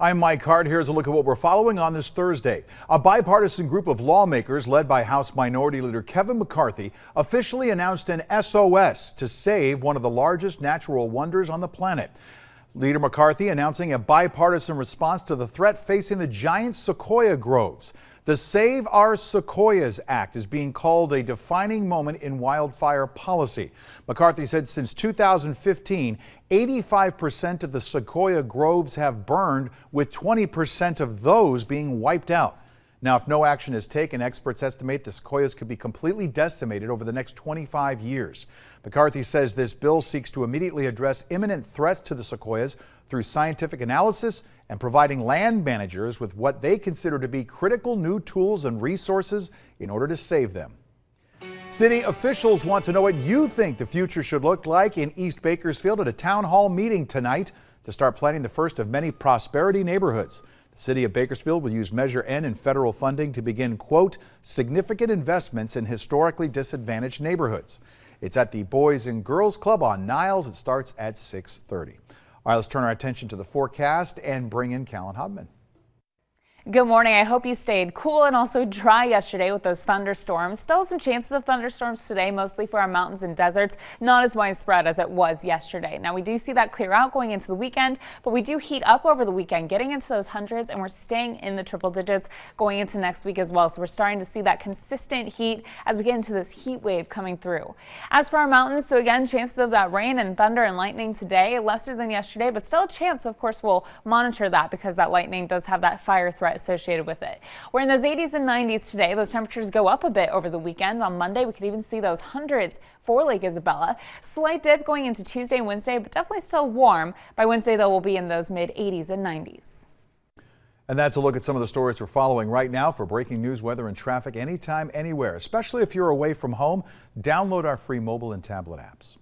I'm Mike Hart. Here's a look at what we're following on this Thursday. A bipartisan group of lawmakers led by House Minority Leader Kevin McCarthy officially announced an SOS to save one of the largest natural wonders on the planet. Leader McCarthy announcing a bipartisan response to the threat facing the giant sequoia groves. The Save Our Sequoias Act is being called a defining moment in wildfire policy. McCarthy said since 2015, 85% of the sequoia groves have burned, with 20% of those being wiped out. Now, if no action is taken, experts estimate the sequoias could be completely decimated over the next 25 years. McCarthy says this bill seeks to immediately address imminent threats to the sequoias through scientific analysis and providing land managers with what they consider to be critical new tools and resources in order to save them. City officials want to know what you think the future should look like in East Bakersfield at a town hall meeting tonight to start planning the first of many prosperity neighborhoods. The city of Bakersfield will use Measure N and federal funding to begin, quote, significant investments in historically disadvantaged neighborhoods. It's at the Boys and Girls Club on Niles. It starts at 6:30. All right, let's turn our attention to the forecast and bring in Callan Hubman. Good morning. I hope you stayed cool and also dry yesterday with those thunderstorms. Still some chances of thunderstorms today, mostly for our mountains and deserts. Not as widespread as it was yesterday. Now, we do see that clear out going into the weekend, but we do heat up over the weekend, getting into those hundreds, and we're staying in the triple digits going into next week as well. So we're starting to see that consistent heat as we get into this heat wave coming through. As for our mountains, so again, chances of that rain and thunder and lightning today, lesser than yesterday, but still a chance. Of course, we'll monitor that because that lightning does have that fire threat associated with it. We're in those 80s and 90s today. Those temperatures go up a bit over the weekend. On Monday, we could even see those hundreds for Lake Isabella. Slight dip going into Tuesday and Wednesday, but definitely still warm. By Wednesday, though, we'll be in those mid 80s and 90s. And that's a look at some of the stories we're following right now. For breaking news, weather, and traffic anytime, anywhere, especially if you're away from home, download our free mobile and tablet apps.